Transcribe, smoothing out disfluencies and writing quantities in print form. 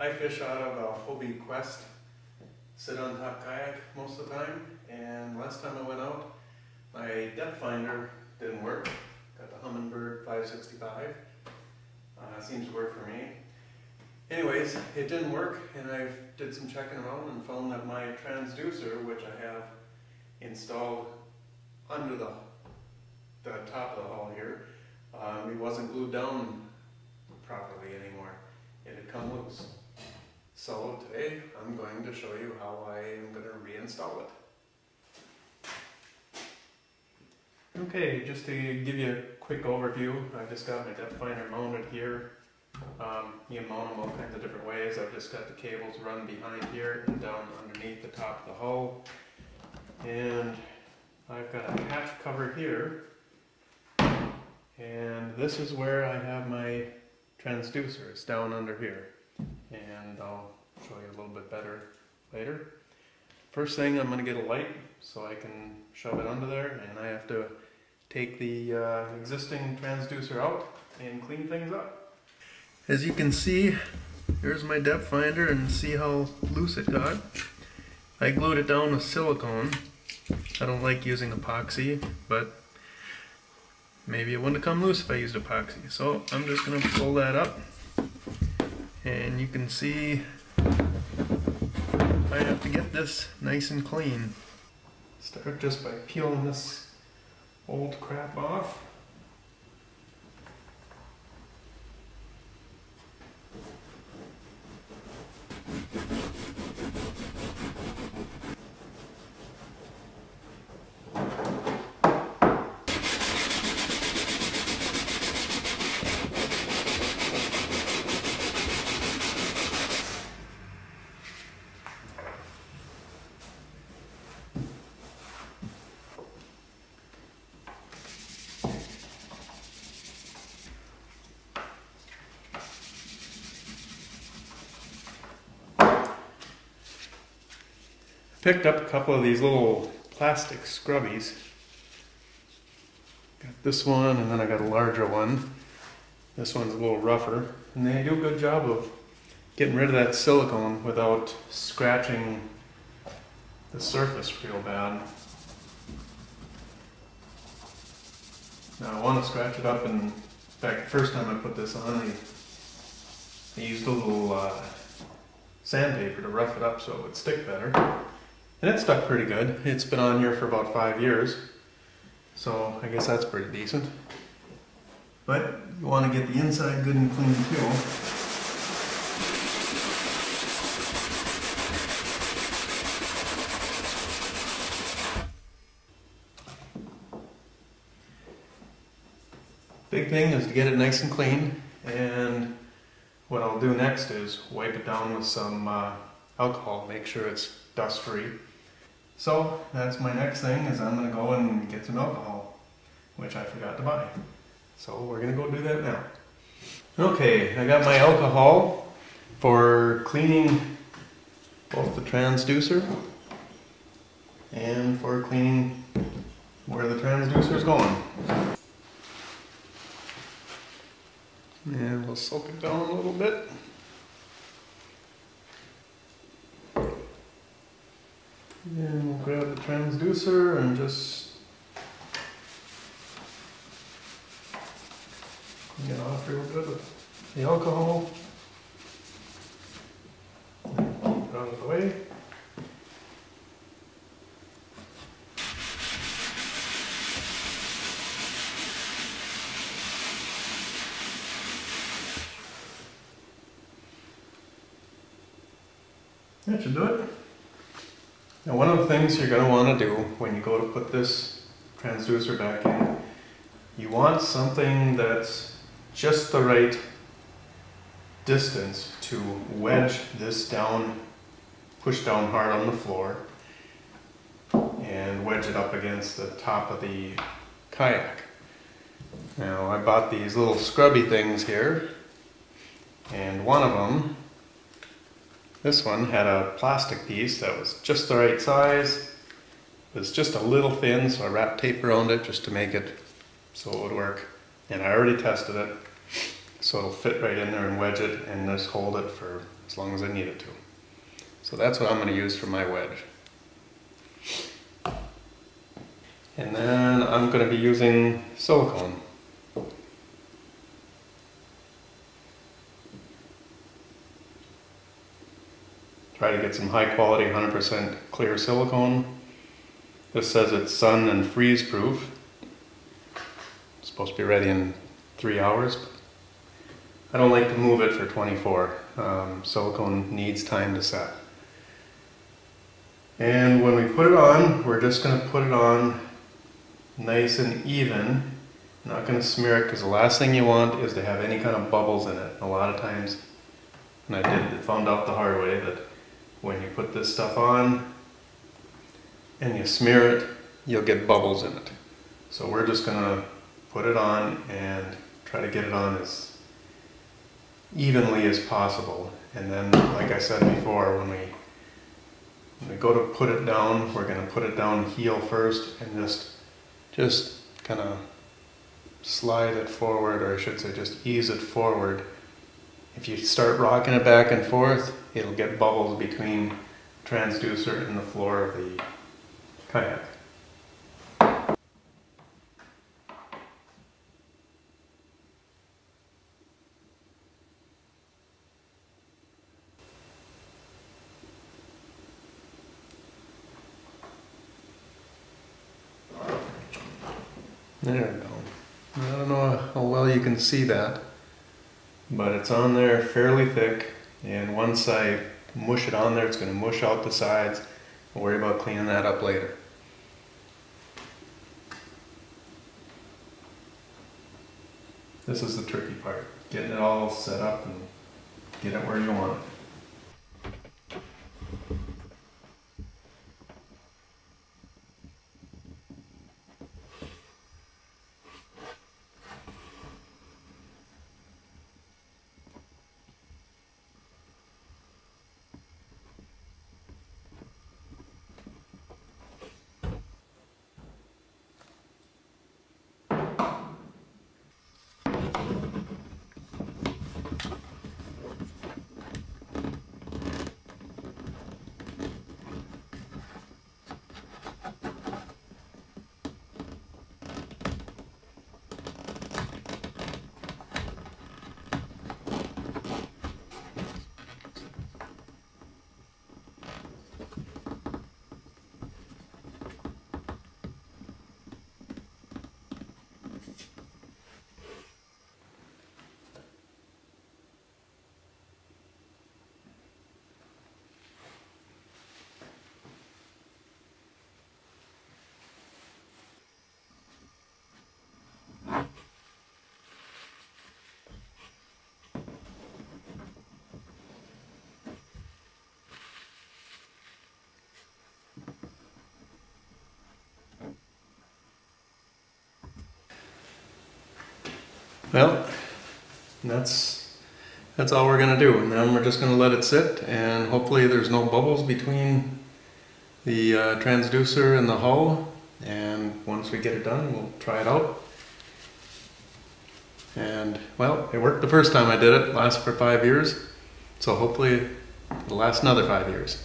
I fish out of a Hobie Quest sit-on top kayak most of the time, and last time I went out, my depth finder didn't work. Got the Humminbird 565. Seems to work for me. Anyways, it didn't work, and I did some checking around and found that my transducer, which I have installed under the top of the hull here, it wasn't glued down properly anymore. It had come loose. So today I'm going to show you how I am going to reinstall it. Okay, just to give you a quick overview, I just got my depth finder mounted here. You can mount them all kinds of different ways. I've just got the cables run behind here and down underneath the top of the hull. And I've got a hatch cover here. And this is where I have my transducer. It's down under here. And I'll show you a little bit better later. First thing, I'm going to get a light so I can shove it under there, and I have to take the existing transducer out and clean things up. As you can see, here's my depth finder, and see how loose it got. I glued it down with silicone. I don't like using epoxy, but maybe it wouldn't have come loose if I used epoxy. So I'm just going to pull that up, and you can see I have to get this nice and clean. Start just by peeling this old crap off. Picked up a couple of these little plastic scrubbies. Got this one, and then I got a larger one. This one's a little rougher, and they do a good job of getting rid of that silicone without scratching the surface real bad. Now I want to scratch it up, and in fact, the first time I put this on, I used a little sandpaper to rough it up so it would stick better. And it stuck pretty good. It's been on here for about 5 years, so I guess that's pretty decent. But you want to get the inside good and clean too. Big thing is to get it nice and clean, and what I'll do next is wipe it down with some alcohol, make sure it's dust free. So that's my next thing, is I'm going to go and get some alcohol, which I forgot to buy. So we're going to go do that now. Okay, I got my alcohol for cleaning both the transducer and for cleaning where the transducer is going. And we'll soak it down a little bit. And we'll grab the transducer and just clean it off real good with the alcohol. Put it out of the way. That should do it. Now, one of the things you're going to want to do when you go to put this transducer back in, you want something that's just the right distance to wedge this down, push down hard on the floor, and wedge it up against the top of the kayak. Now, I bought these little scrubby things here, and one of them, this one, had a plastic piece that was just the right size. It was just a little thin, so I wrapped tape around it just to make it so it would work. And I already tested it. so it'll fit right in there and wedge it and just hold it for as long as I need it to. So that's what I'm going to use for my wedge. And then I'm going to be using silicone. Try to get some high quality 100% clear silicone. This says it's sun and freeze proof. It's supposed to be ready in 3 hours. I don't like to move it for 24. Silicone needs time to set. And when we put it on, we're just going to put it on nice and even. Not going to smear it, because the last thing you want is to have any kind of bubbles in it. A lot of times, and I found out the hard way, that when you put this stuff on and you smear it, you'll get bubbles in it. So we're just going to put it on and try to get it on as evenly as possible. And then, like I said before, when we go to put it down, we're going to put it down heel first and just kind of slide it forward, or I should say just ease it forward. If you start rocking it back and forth, it'll get bubbles between the transducer and the floor of the kayak. There we go. I don't know how well you can see that, but it's on there fairly thick, and once I mush it on there, it's going to mush out the sides. I'll worry about cleaning that up later. This is the tricky part, getting it all set up and get it where you want it. Well, that's all we're going to do, and then we're just going to let it sit, and hopefully there's no bubbles between the transducer and the hull. And once we get it done, we'll try it out. And well, it worked the first time I did it. It lasted for 5 years, so hopefully it'll last another 5 years.